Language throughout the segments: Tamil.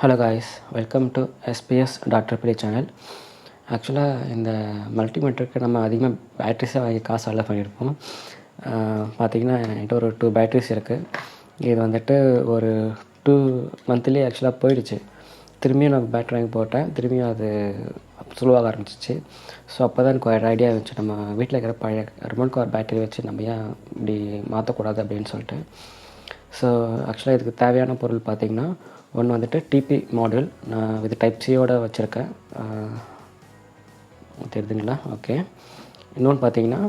Hello guys, welcome to SBS doctor பிரி சேனல். ஆக்சுவலாக இந்த மல்டிமீட்டருக்கு நம்ம அதிகமாக பேட்ரிஸாக வாங்கி காசு செலவு பண்ணியிருப்போம். பார்த்திங்கன்னா என்கிட்ட ஒரு 2 பேட்ரிஸ் இருக்குது. இது வந்துட்டு ஒரு 2 மந்த்லேயே ஆக்சுவலாக போயிடுச்சு. திரும்பியும் நான் பேட்ரி வாங்கி போட்டேன். திரும்பியும் அது சுழுவாக ஆரம்பிச்சிச்சு. ஸோ அப்போ தான் எனக்கு ஒரு ஐடியா இருந்துச்சு, நம்ம வீட்டில் இருக்கிற பழைய ரிமோட் கார் பேட்டரி வச்சு நம்ம ஏன் இப்படி மாற்றக்கூடாது அப்படின்னு சொல்லிட்டு. ஸோ ஆக்சுவலாக இதுக்கு தேவையான பொருள் பார்த்திங்கன்னா, ஒன்று வந்துட்டு டிபி மாடியூல் நான் வித் டைப் சியோடு வச்சுருக்கேன். தெரியுதுங்களா? ஓகே. இன்னொன்று பார்த்தீங்கன்னா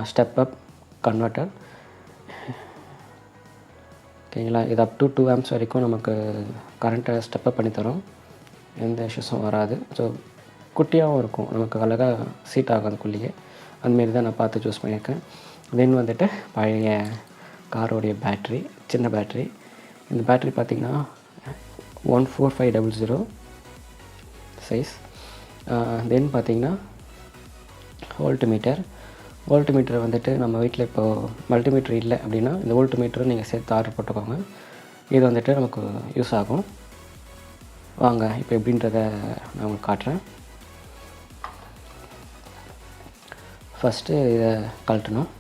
ஸ்டெப் அப் கன்வெர்ட்டர். ஓகேங்களா? இது அப் டு 2 ஆம்ப்ஸ் வரைக்கும் நமக்கு கரண்ட்டை ஸ்டெப் அப் பண்ணித்தரும். எந்த இஷ்யூஸும் வராது. ஸோ குட்டியாகவும் இருக்கும், நமக்கு அழகாக சீட் ஆகும் அதுக்குள்ளேயே. அதுமாரி தான் நான் பார்த்து சூஸ் பண்ணியிருக்கேன். தென் வந்துட்டு பழைய காரோடைய பேட்ரி, சின்ன பேட்ரி. இந்த பேட்ரி பார்த்திங்கன்னா 14500 சைஸ். தென் பார்த்திங்கன்னா வோல்ட்மீட்டர் வந்துட்டு நம்ம வீட்டில் இப்போது மல்டிமீட்டர் இல்லை அப்படின்னா இந்த வோல்ட்மீட்டரும் நீங்கள் சேர்த்து ஆர்டர் போட்டுக்கோங்க. இது வந்துட்டு நமக்கு யூஸ் ஆகும். வாங்க இப்போ எப்படின்றத நான் உங்களுக்கு காட்டுறேன். ஃபஸ்ட்டு இதை கழட்டணும்.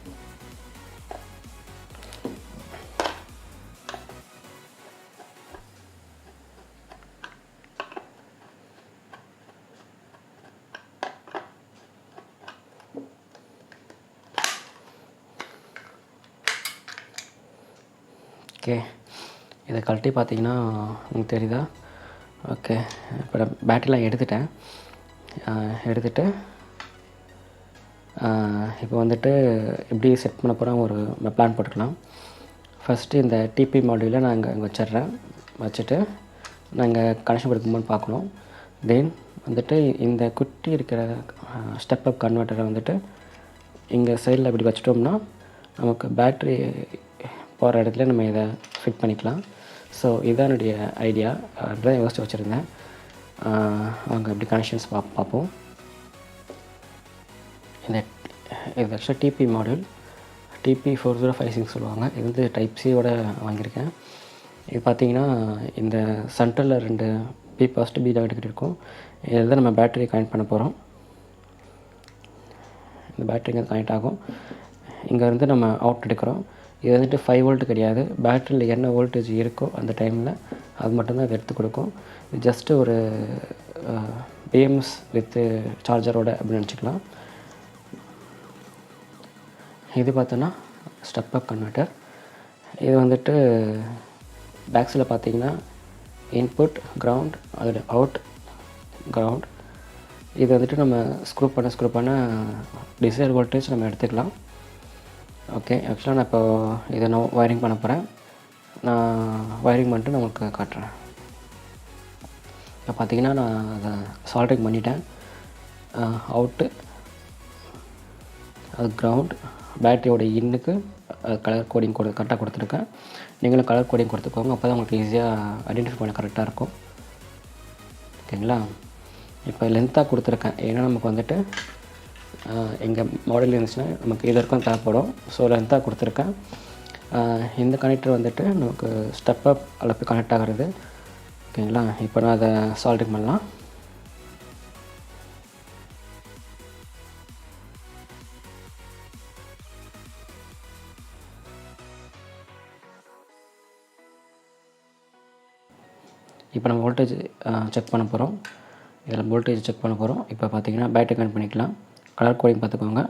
ஓகே, இதை கழட்டி பார்த்தீங்கன்னா உங்களுக்கு தெரியுதா? ஓகே, இப்போ நான் பேட்டரிலாம் எடுத்துகிட்டு இப்போ வந்துட்டு எப்படி செட் பண்ண போகிறோம் ஒரு பிளான் போட்டுக்கலாம். ஃபஸ்ட்டு இந்த டிபி மாடியூலை நான் இங்கே வச்சிடுறேன். வச்சுட்டு நாங்கள் கனெக்ஷன் கொடுக்கும்போது பார்க்கணும். தென் வந்துட்டு இந்த குட்டி இருக்கிற ஸ்டெப் அப் கன்வெர்ட்டரை வந்துட்டு இங்கே சைடில் இப்படி வச்சிட்டோம்னா நமக்கு பேட்ரி போகிற இடத்துல நம்ம இதை ஃபிட் பண்ணிக்கலாம். ஸோ இதுதான் என்னுடைய ஐடியா. அப்படி தான் யோசித்து வச்சுருந்தேன். அவங்க எப்படி கனெக்ஷன்ஸ் பார்ப்போம். இது ஆக்சுவலாக டிபி மாடியூல் டிபி 4056 சொல்லுவாங்க. இது வந்து டைப் சியோட வாங்கியிருக்கேன். இது பார்த்திங்கன்னா இந்த சென்டரில் 2 பி பாசிட்டிவ் பி நெகட்டிவ் இருக்கும். இதில் தான் நம்ம பேட்டரி கனெக்ட் பண்ண போகிறோம். இந்த பேட்டரி இங்கே கனெக்ட் ஆகும். இங்கே இருந்து நம்ம அவுட் எடுக்கிறோம். இது வந்துட்டு 5 வோல்ட் கிடையாது. பேட்டரியில் என்ன வோல்டேஜ் இருக்கோ அந்த டைமில் அது மட்டும்தான் அது எடுத்து கொடுக்கும். ஜஸ்ட்டு ஒரு பிஎம்எஸ் வித்து சார்ஜரோட அப்படின்னு நினச்சிக்கலாம். இது பார்த்தோன்னா ஸ்டெப் அப் கன்வெர்ட்டர். இது வந்துட்டு பேக் சைடில் பார்த்தீங்கன்னா இன்புட் கிரவுண்ட், அதோட அவுட் கிரவுண்ட். இது வந்துட்டு நம்ம ஸ்க்ரூ பண்ண டிசைர் வோல்டேஜ் நம்ம எடுத்துக்கலாம். ஓகே, ஆக்சுவலாக நான் இப்போ இதை நான் ஒயரிங் பண்ண போகிறேன். நான் ஒயரிங் பண்ணிட்டு நான் உங்களுக்கு காட்டுறேன். இப்போ பார்த்திங்கன்னா நான் அதை சால்ட்ரிங் பண்ணிட்டேன். அவுட்டு, அது கிரவுண்ட், பேட்டரியோட இன்னுக்கு கலர் கோடிங் கரெக்டாக கொடுத்துருக்கேன். நீங்களும் கலர் கோடிங் கொடுத்துக்கோங்க. அப்போ தான் உங்களுக்கு ஈஸியாக ஐடென்டிஃபை பண்ண கரெக்டாக இருக்கும். ஓகேங்களா? இப்போ லென்த்தாக கொடுத்துருக்கேன். ஏன்னா நமக்கு வந்துட்டு எங்கள் மாடல் இருந்துச்சுன்னா நமக்கு இது வரைக்கும் தேவைப்படும். ஸோ லென்த்தாக கொடுத்துருக்கேன். இந்த கனெக்டர் வந்துட்டு நமக்கு ஸ்டெப் அப் அளவுக்கு கனெக்ட் ஆகிறது. ஓகேங்களா? இப்போ நான் அதை சால்ட்ரிங் பண்ணலாம். இப்போ நம்ம வோல்டேஜ் செக் பண்ண போகிறோம். இதில் வோல்டேஜ் செக் பண்ண போகிறோம். இப்போ பார்த்திங்கன்னா பேட்டரி கனெக்ட் பண்ணிக்கலாம். கலர் கோடிங் பார்த்துக்கோங்க.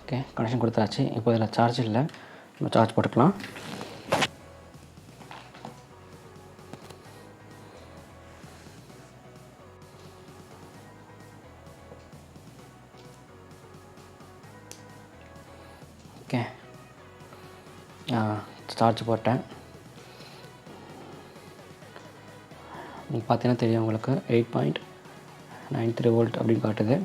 ஓகே, கனெக்ஷன் கொடுத்தாச்சு. இப்போ இதில் சார்ஜ் இல்லை, நம்ம சார்ஜ் போட்டுக்கலாம். ஓகே, சார்ஜ் போட்டேன். நீங்கள் பார்த்தீங்கன்னா தெரியும் உங்களுக்கு 8.93 வோல்ட் அப்படின்னு காட்டுது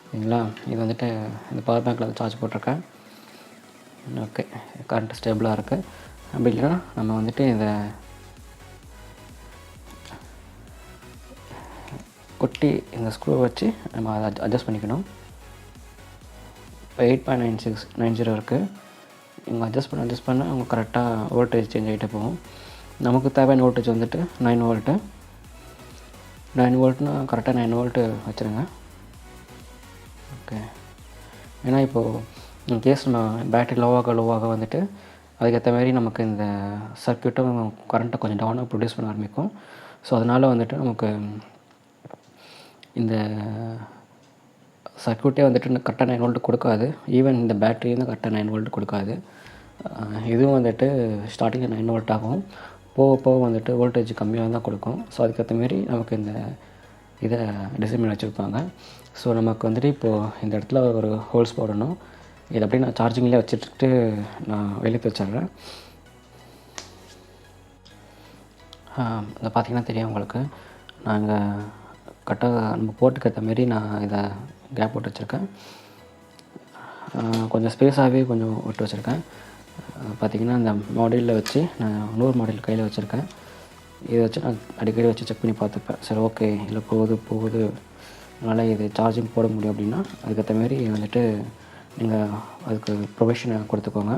சரிங்களா. இது வந்துட்டு இந்த பவர் பேங்க்கில் சார்ஜ் போட்டிருக்கேன். ஓகே, கரண்ட் ஸ்டேபிளாக இருக்குது. அப்படி இல்லைன்னா நம்ம வந்துட்டு இதை கொட்டி இந்த ஸ்க்ரூ வச்சு நம்ம அதை அட்ஜஸ்ட் பண்ணிக்கணும். இப்போ 8.90 இருக்குது. இங்கே அட்ஜஸ்ட் பண்ண அவங்க கரெக்டாக வோல்டேஜ் சேஞ்ச் ஆகிட்டே போகும். நமக்கு தேவையான வோல்டேஜ் வந்துட்டு 9 வோல்ட்டு. 9 வோல்ட்னா கரெக்டாக 9 வோல்ட்டு வச்சுருங்க. ஓகே, ஏன்னா இப்போது இன்கேஸ் நம்ம பேட்டரி லோவாக வந்துட்டு அதுக்கேற்ற மாதிரி நமக்கு இந்த சர்க்யூட்டும் கரண்ட்டை கொஞ்சம் டவுனாக ப்ரொடியூஸ் பண்ண ஆரம்பிக்கும். ஸோ அதனால் வந்துட்டு நமக்கு இந்த சர்க்யூட்டே வந்துட்டு கரெக்டாக 9 வோல்ட் கொடுக்காது. ஈவன் இந்த பேட்டரியும் கரெக்டாக 9 வோல்ட் கொடுக்காது. இதுவும் வந்துட்டு ஸ்டார்டிங்கில் 9 வோல்ட் ஆகும். போக போக வந்துட்டு வோல்டேஜ் கம்மியாக தான் கொடுக்கும். ஸோ அதுக்கேற்ற மாரி நமக்கு இந்த இதை டிசைன் பண்ணி வச்சுருப்பாங்க. ஸோ நமக்கு வந்துட்டு இப்போது இந்த இடத்துல ஒரு ஹோல்ஸ் போடணும். இதை அப்படியே நான் சார்ஜிங்லேயே வச்சுட்டு நான் வெளியே வச்சிடுறேன். இதை பார்த்திங்கன்னா தெரியும் உங்களுக்கு. நாங்கள் கரெக்டாக நம்ம போட்டுக்கேற்ற மாரி நான் இதை கேப் போட்டு வச்சுருக்கேன். கொஞ்சம் ஸ்பேஸாகவே கொஞ்சம் விட்டு வச்சுருக்கேன். பார்த்திங்கன்னா இந்த மாடலில் வச்சு நான் இன்னொரு மாடல் கையில் வச்சுருக்கேன். இதை வச்சு நான் அடிக்கடி வச்சு செக் பண்ணி பார்த்துப்பேன். சரி, ஓகே, இல்லை போகுது அதனால் இது சார்ஜிங் போட முடியும் அப்படின்னா அதுக்கேற்ற மாரி வந்துட்டு நீங்கள் அதுக்கு ப்ரொவிஷனை கொடுத்துக்கோங்க.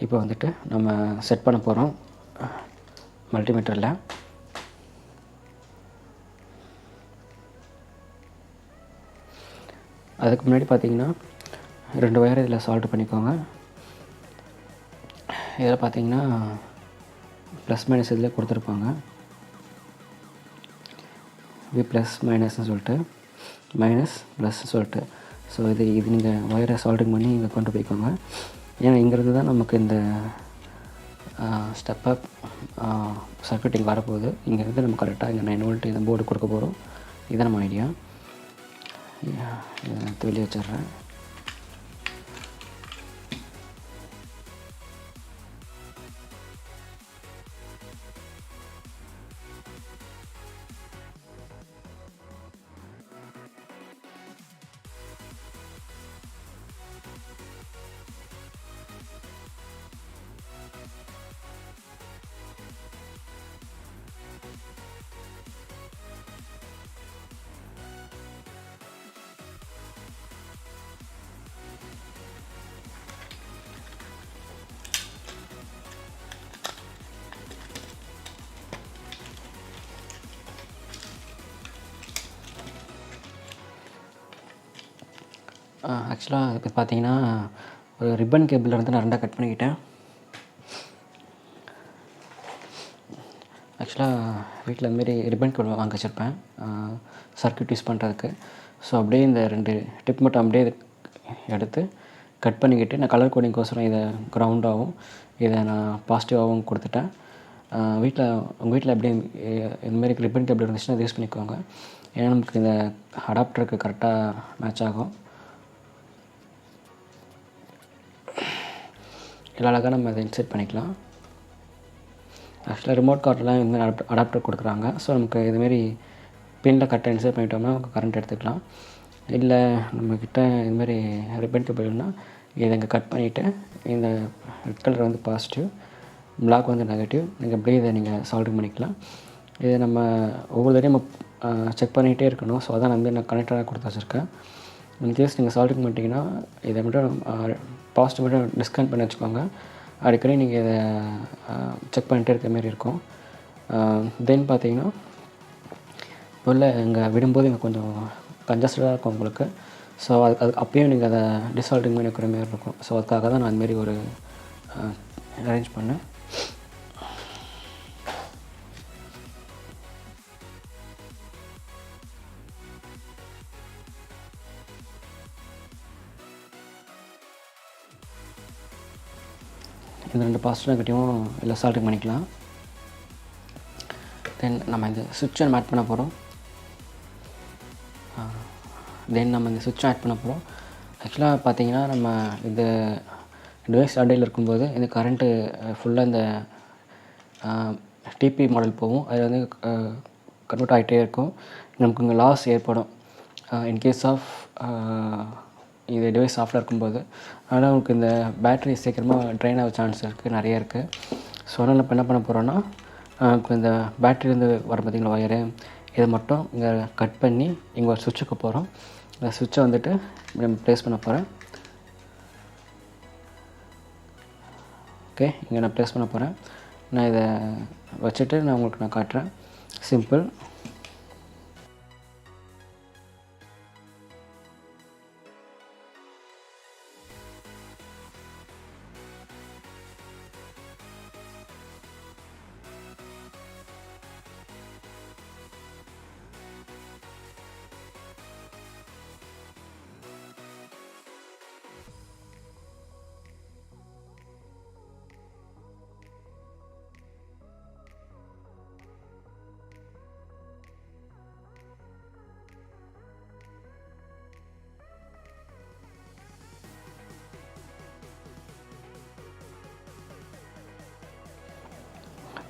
இப்போ வந்துட்டு நம்ம செட் பண்ண போகிறோம் மல்டிமீட்டரில். அதுக்கு முன்னாடி பார்த்திங்கன்னா 2 ஒயர் இதில் சால்ட் பண்ணிக்கோங்க. இதில் பார்த்திங்கன்னா ப்ளஸ் மைனஸ் இதில் கொடுத்துருப்பாங்க. ப்ளஸ் மைனஸ்ன்னு சொல்லிட்டு மைனஸ் ப்ளஸ்ன்னு சொல்லிட்டு. ஸோ இது நீங்கள் ஒயரை சால்டிங் பண்ணி இங்கே கொண்டு போய்க்கோங்க. ஏன்னா இங்கேருந்து தான் நமக்கு இந்த ஸ்டெப் அப் சர்க்யூட்டிங் வரப்போகுது. இங்கேருந்து நம்ம கரெக்டாக இங்கே 9 வோல்ட் இந்த போர்டு கொடுக்க போகிறோம். இதுதான் நம்ம ஐடியா. இதை வெளியே வச்சிடுறேன். ஆக்சுவலாக இப்போ பார்த்தீங்கன்னா ஒரு ரிப்பன் கேபிளில் இருந்து நான் 2 கட் பண்ணிக்கிட்டேன். ஆக்சுவலாக வீட்டில் இந்தமாரி ரிப்பன் கேபிள் வாங்க வச்சுருப்பேன் சர்க்யூட் யூஸ் பண்ணுறதுக்கு. ஸோ அப்படியே இந்த 2 டிப் மட்டும் அப்படியே எடுத்து கட் பண்ணிக்கிட்டு நான் கலர் கோடிங்கோசரம் இதை கிரவுண்டாகவும் இதை நான் பாசிட்டிவாகவும் கொடுத்துட்டேன். உங்கள் வீட்டில் அப்படியே இந்தமாரி ரிப்பன் கேபிள் இருந்துச்சுன்னா அதை யூஸ் பண்ணிக்கோங்க. ஏன்னா நமக்கு இந்த அடாப்டருக்கு கரெக்டாக மேட்ச் ஆகும். இல்லை அழகாக நம்ம அதை இன்செர்ட் பண்ணிக்கலாம். ஆக்சுவலாக ரிமோட் கார்டெலாம் இதுமாதிரி அடாப்டர் கொடுக்குறாங்க. ஸோ நமக்கு இதுமாரி பின்னில் கரெக்டாக இன்செர்ட் பண்ணிட்டோம்னா நமக்கு கரண்ட் எடுத்துக்கலாம். இல்லை நம்மக்கிட்ட இதுமாதிரி ரிப்பன் கேபிள்னா இதை இங்கே கட் பண்ணிவிட்டு இந்த ரெட் கலர் வந்து பாசிட்டிவ், பிளாக் வந்து நெகட்டிவ், நீங்கள் அப்படியே இதை நீங்கள் சால்டிங் பண்ணிக்கலாம். இதை நம்ம ஒவ்வொரு தடையும் நம்ம செக் பண்ணிகிட்டே இருக்கணும். ஸோ அதான் நான் கனெக்டராக கொடுத்து வச்சுருக்கேன். இன்கேஸ் நீங்கள் சால்டிங் பண்ணிட்டீங்கன்னா இதை மட்டும் பாசிட்டிவ் மட்டும் டிஸ்கனெக்ட் பண்ணி வச்சுக்கோங்க. அடிக்கடி நீங்கள் இதை செக் பண்ணிகிட்டே இருக்க மாரி இருக்கும். தென் பார்த்தீங்கன்னா உள்ள இங்கே விடும்போது இங்கே கொஞ்சம் கன்ஜஸ்டடாக இருக்கும் உங்களுக்கு. ஸோ அது அப்பயும் நீங்கள் அதை டிசால்டிங் பண்ணி வைக்கிற மாரி இருக்கும். ஸோ அதுக்காக தான் நான் அதுமாரி ஒரு அரேஞ்ச் பண்ணேன். இந்த 2 பாசிட்டிவ் நெகட்டிவும் இல்லை சால்டிங் பண்ணிக்கலாம். தென் நம்ம இந்த சுவிட்சை ஆட் பண்ண போகிறோம். ஆக்சுவலாக பார்த்தீங்கன்னா, நம்ம இந்த டிவைஸ் அண்டையில் இருக்கும்போது இந்த கரண்ட்டு ஃபுல்லாக இந்த டிபி மாடல் போகும். அது வந்து கன்வெர்ட் ஆகிட்டே இருக்கும். நமக்கு இங்கே லாஸ் ஏற்படும் இன்கேஸ் ஆஃப் இது டிவைஸ் ஆஃபில் இருக்கும்போது. அதனால் உங்களுக்கு இந்த பேட்ரி சீக்கிரமாக ட்ரெயின் ஆக சான்ஸ் இருக்குது, நிறைய இருக்குது. ஸோ அதனால் இப்போ என்ன பண்ண போகிறோன்னா, இப்போ இந்த பேட்ரிலேருந்து வர பார்த்திங்களா ஒயரு, இதை மட்டும் இங்கே கட் பண்ணி இங்கே ஒரு சுவிட்சுக்கு போகிறோம். இந்த சுவிட்சை வந்துட்டு நம்ம ப்ளேஸ் பண்ண போகிறேன். ஓகே, இங்கே நான் ப்ளேஸ் பண்ண போகிறேன். நான் இதை வச்சுட்டு உங்களுக்கு நான் காட்டுறேன். சிம்பிள்.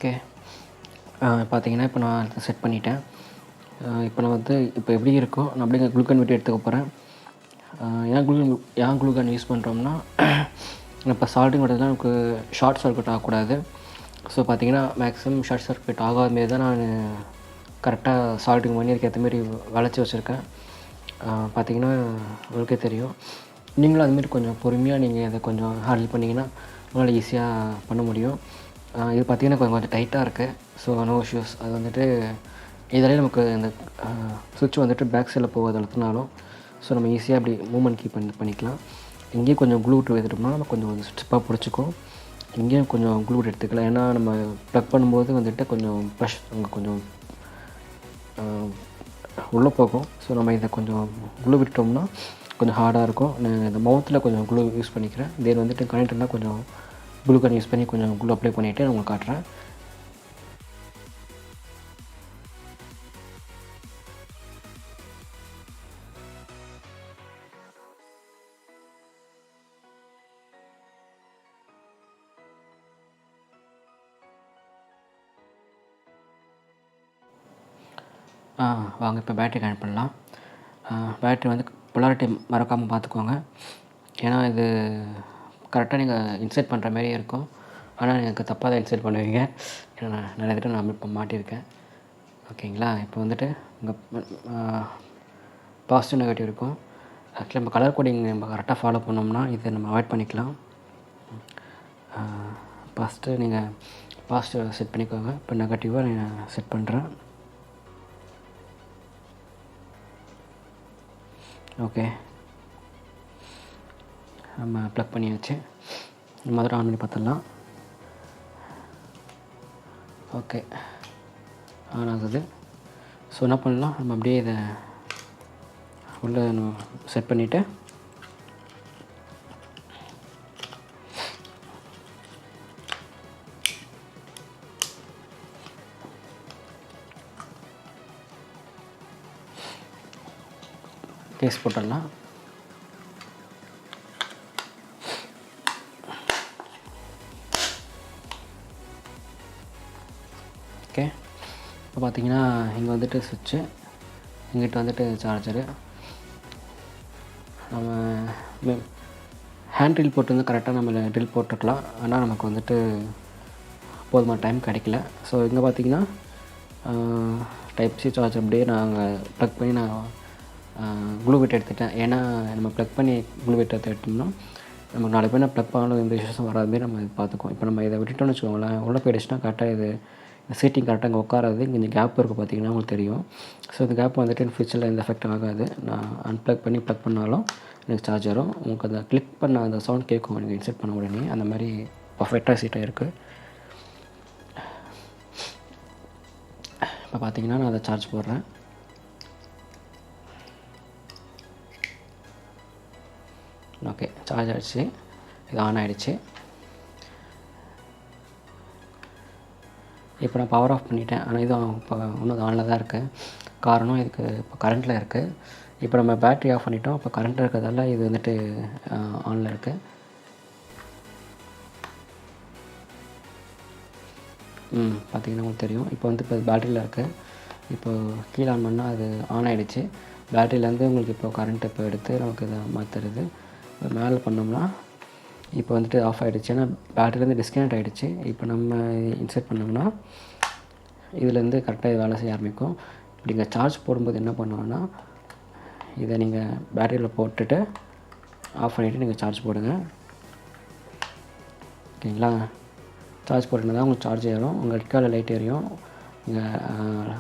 ஓகே, பார்த்தீங்கன்னா இப்போ நான் செட் பண்ணிட்டேன். இப்போ நான் வந்து இப்போ எப்படி இருக்கோ நான் அப்படியே குளுக்கன் விட்டு எடுத்துக்க போகிறேன். ஏன் குளுக்கன் யூஸ் பண்ணுறோம்னா, இப்போ சால்ட்டிங் விட்டதுலாம் நமக்கு ஷார்ட் சர்க்யூட் ஆகக்கூடாது. ஸோ பார்த்தீங்கன்னா மேக்ஸிமம் ஷார்ட் சர்க்யூட் ஆகாத மாரி தான் நான் கரெக்டாக சால்ட்டிங் பண்ணி அதுக்கேற்ற மாரி வளைச்சி வச்சுருக்கேன். பார்த்தீங்கன்னா உங்களுக்கே தெரியும். நீங்களும் அதுமாரி கொஞ்சம் பொறுமையாக நீங்கள் அதை கொஞ்சம் ஹேண்டில் பண்ணிங்கன்னா உங்களால் ஈஸியாக பண்ண முடியும். இது பார்த்திங்கன்னா கொஞ்சம் டைட்டாக இருக்குது. So no issues. அது வந்துட்டு இதிலே நமக்கு இந்த சுவிட்ச் வந்துட்டு பேக் சைடில் போகாது அழுத்தினாலும். ஸோ நம்ம ஈஸியாக அப்படி மூவ்மெண்ட் கீப் பண்ணிக்கலாம். இங்கேயும் கொஞ்சம் க்ளூ விட்டு எடுத்துட்டோம்னா நம்ம கொஞ்சம் ஸ்டிப்பாக பிடிச்சிக்கும். இங்கேயும் கொஞ்சம் க்ளூ விட்டு எடுத்துக்கலாம். ஏன்னா நம்ம ப்ளக் பண்ணும்போது வந்துட்டு கொஞ்சம் ப்ரெஷர் அங்கே கொஞ்சம் உள்ளே போகும். ஸோ நம்ம இதை கொஞ்சம் க்ளூ விட்டோம்னா கொஞ்சம் ஹார்டாக இருக்கும். நான் இந்த மவுத்தில் கொஞ்சம் க்ளூ யூஸ் பண்ணிக்கிறேன். தென் வந்துட்டு கனெக்டர்னால் கொஞ்சம் க்ளூகன் யூஸ் பண்ணி கொஞ்சம் க்ளூ அப்ளை பண்ணிவிட்டு நான் உங்களுக்கு காட்டுறேன். வாங்க இப்போ பேட்டரி கனெக்ட் பண்ணலாம். பேட்ரி வந்து பொலாரிட்டி மறக்காமல் பார்த்துக்கோங்க. ஏன்னா இது கரெக்டாக நீங்கள் இன்சர்ட் பண்ணுற மாதிரியே இருக்கும். ஆனால் எனக்கு தப்பாக தான் இன்சர்ட் பண்ணுவீங்க. ஏன்னா நான் நிறைய தடவை நான் இப்போ மாட்டியிருக்கேன். ஓகேங்களா, இப்போ வந்துட்டு இங்கே பாசிட்டிவ் நெகட்டிவ் இருக்கும். ஆக்சுவலாக நம்ம கலர் கோடிங் நம்ம கரெக்டாக ஃபாலோ பண்ணோம்னா இதை நம்ம அவாய்ட் பண்ணிக்கலாம். ஃபஸ்ட்டு நீங்கள் பாசிட்டிவ் செட் பண்ணிக்கோங்க. இப்போ நெகட்டிவாக நான் செட் பண்ணுறேன். ஓகே, நம்ம ப்ளக் பண்ணியாச்சு. முதல்ல ஆன் பண்ணி பார்த்துடலாம். ஓகே, ஆன் ஆகுது. ஸோ என்ன பண்ணலாம், நம்ம அப்படியே இதை உள்ளே செட் பண்ணிவிட்டு கேஸ் போட்டுடலாம். ஓகே, இப்போ பார்த்தீங்கன்னா இங்கே வந்துட்டு சுவிட்சு, இங்கிட்ட வந்துட்டு சார்ஜரு. நம்ம ஹேண்ட் ட்ரில் போட்டு வந்து கரெக்டாக நம்ம ட்ரில் போட்டுக்கலாம். ஆனால் நமக்கு வந்துட்டு போதுமான டைம் கிடைக்கல. ஸோ இங்கே பார்த்தீங்கன்னா டைப் சி சார்ஜர் அப்படியே நாங்கள் ப்ளக் பண்ணி நான் க்ளூ விட்டு எடுத்துட்டேன். ஏன்னா நம்ம ப்ளக் பண்ணி க்ளூ விட்டு எடுத்துட்டோம்னா நமக்கு நாளைக்கு போய் நான் ப்ளக் பண்ணாலும் எந்த இஷ்யூஸும் வராத மாரி நம்ம பார்த்துக்குவோம். இப்போ நம்ம இதை விட்டுட்டோம்னு வச்சுக்கோங்களேன், உள்ளே போயிடுச்சுன்னா கரெக்டாக இது சீட்டிங் கரெக்டாக இங்கே உட்காராது. இங்கே கேப் இருக்குது பார்த்தீங்கன்னா உங்களுக்கு தெரியும். ஸோ இந்த கேப் வந்துட்டு ஃபியூச்சரில் எந்த எஃபெக்ட் ஆகாது. நான் அன்ப்ளக் பண்ணி ப்ளக் பண்ணாலும் எனக்கு சார்ஜ் வரும். உங்களுக்கு அந்த கிளிக் பண்ண அந்த சவுண்ட் கேட்கும் நீங்கள் இன்செர்ட் பண்ண உடனே. அந்த மாதிரி பர்ஃபெக்டாக சீட்டாக இருக்குது. இப்போ பார்த்தீங்கன்னா நான் அதை சார்ஜ் போடுறேன். ஓகே, சார்ஜ் ஆகிடுச்சு. இது ஆன் ஆகிடுச்சு. இப்போ நான் பவர் ஆஃப் பண்ணிட்டேன். ஆனால் இது இப்போ இன்னும் ஆனில் தான் இருக்குது. காரணம் இதுக்கு இப்போ கரண்ட்டில் இருக்குது. இப்போ நம்ம பேட்ரி ஆஃப் பண்ணிட்டோம். இப்போ கரண்ட் இருக்கிறதால இது வந்துட்டு ஆனில் இருக்குது. பார்த்தீங்கன்னா உங்களுக்கு தெரியும். இப்போ வந்து இப்போ பேட்டரியில் இருக்குது. இப்போ கீழே ஆன் பண்ணால் அது ஆன் ஆகிடுச்சு. பேட்டரியிலேருந்து உங்களுக்கு இப்போ கரண்ட் இப்போ எடுத்து நமக்கு இதை மாற்றுறது. மேலே பண்ணோம்னா இப்போ வந்துட்டு ஆஃப் ஆகிடுச்சு. ஏன்னா பேட்டரிலேருந்து டிஸ்கனெக்ட் ஆகிடுச்சு. இப்போ நம்ம இன்சர்ட் பண்ணோம்னா இதுலேருந்து கரெக்டாக வேலை செய்ய ஆரம்பிக்கும். நீங்கள் சார்ஜ் போடும்போது என்ன பண்ணுவோன்னா, இதை நீங்கள் பேட்டரியில் போட்டுட்டு ஆஃப் பண்ணிவிட்டு நீங்கள் சார்ஜ் போடுங்க. ஓகேங்களா? சார்ஜ் போட்டுனா தான் உங்களுக்கு சார்ஜ் ஏறும். உங்கள் ரெட் கலர் லைட் எரியும். உங்கள்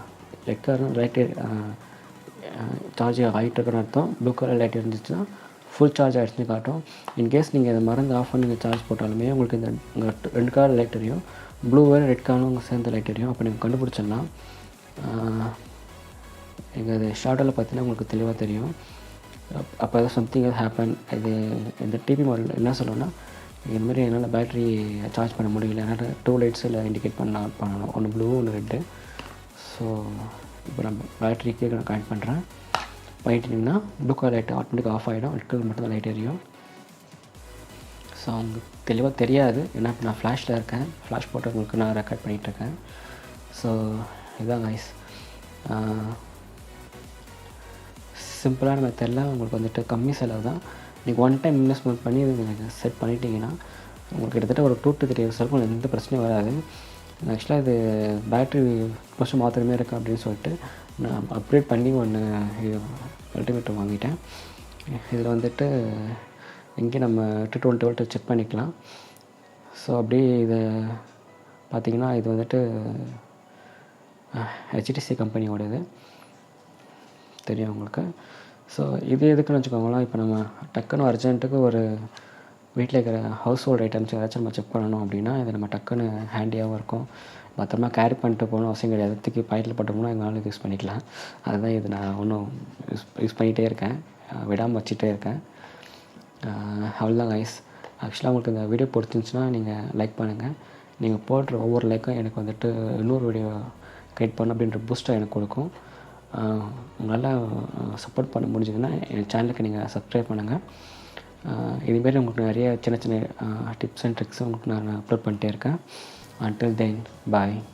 ரெட் கலர் லைட் சார்ஜ் ஆகிட்டு இருக்குன்னு அர்த்தம். ப்ளூ கலர் லைட் இருந்துச்சுன்னா ஃபுல் சார்ஜ் ஆகிடுச்சுன்னு காட்டும். இன்கேஸ் நீங்கள் இதை மறந்து ஆஃப் பண்ணி நீங்கள் சார்ஜ் போட்டாலுமே உங்களுக்கு இந்த உங்கள் ரெண்டு கலர் லைட் எரியும். ப்ளூ வேறு ரெட் கலரும் சேர்ந்து லைட் எரியும். அப்போ நீங்கள் கண்டுபிடிச்சிடலாம். எங்கள் இது ஷார்ட்டில் பார்த்தீங்கன்னா உங்களுக்கு தெளிவாக தெரியும். அப்போ ஏதாவது சம்திங் ஹேப்பன். இது இந்த டிவி மாடல் என்ன சொல்லணும்னா, இதுமாதிரி என்னால் பேட்ரி சார்ஜ் பண்ண முடியல. என்னால் 2 லைட்ஸில் இண்டிகேட் பண்ணணும். ஒன்று ப்ளூ, ஒன்று ரெட்டு. ஸோ இப்போ நான் பேட்ரிக்கு நான் கனெக்ட் பண்ணுறேன். பண்ணிட்டிங்கன்னா blue colour light automatic off ஆகிடும். ரெட் கலர் மட்டும் தான் லைட் எரியும். ஸோ அவங்க தெளிவாக தெரியாது. ஏன்னா இப்போ நான் ஃப்ளாஷில் இருக்கேன். ஃப்ளாஷ் போட்டு உங்களுக்கு நான் ரெக்கார்ட் பண்ணிகிட்ருக்கேன். ஸோ இதுதான் கைஸ். சிம்பிளான மெத்தடில் உங்களுக்கு வந்துட்டு கம்மி செலவு தான். நீங்கள் ஒன் டைம் இன்வெஸ்ட்மெண்ட் பண்ணி நீங்கள் செட் பண்ணிட்டீங்கன்னா உங்களுக்கு கிட்டத்தட்ட ஒரு 2 to 3 years வரைக்கும் எந்த பிரச்சனையும் வராது. ஆக்சுவலாக இது பேட்ரி கொஞ்சம் மாத்திரமே இருக்குது அப்படின்னு சொல்லிட்டு நான் அப்கிரேட் பண்ணி ஒன்று மல்டிமீட்டர் வாங்கிட்டேன். இதில் வந்துட்டு இங்கே நம்ம 220 volt செக் பண்ணிக்கலாம். ஸோ அப்படியே இதை பார்த்திங்கன்னா இது வந்துட்டு ஹெச்டிசி கம்பெனியோடது தெரியும் உங்களுக்கு. ஸோ இது எதுக்குன்னு வச்சுக்கோங்களேன், இப்போ நம்ம டக்குன்னு அர்ஜென்ட்டுக்கு ஒரு வீட்டில் இருக்கிற ஹவுஸ் ஹோல்ட் ஐட்டம்ஸ் ஏதாச்சும் நம்ம செக் பண்ணணும் அப்படின்னா இது நம்ம டக்குன்னு ஹேண்டியாகவும் இருக்கும். பத்திரமா கேரி பண்ணிட்டு போகணும் அவசியம் கிடையாது. தூக்கி பாக்கெட்டில் போட்டோம்னா எங்களால் யூஸ் பண்ணிக்கலாம். அதுதான் இது நான் இன்னும் யூஸ் பண்ணிகிட்டே இருக்கேன், விடாமல் வச்சுட்டே இருக்கேன். அவ்வளோதான் கைஸ். ஆக்சுவலாக உங்களுக்கு இந்த வீடியோ பிடிச்சிருந்துச்சுன்னா நீங்கள் லைக் பண்ணுங்கள். நீங்கள் போடுற ஒவ்வொரு லைக்கும் எனக்கு வந்துட்டு இன்னொரு வீடியோ க்ரியேட் பண்ணணும் அப்படின்ற பூஸ்ட்டாக எனக்கு கொடுக்கும். உங்களால் சப்போர்ட் பண்ண முடிஞ்சதுன்னா என் சேனலுக்கு நீங்கள் சப்ஸ்கிரைப் பண்ணுங்கள். இதுமாரி உங்களுக்கு நிறைய சின்ன சின்ன டிப்ஸ் அண்ட் ட்ரிக்ஸும் உங்களுக்கு நான் அப்லோட் பண்ணிட்டே இருக்கேன். Until then, bye.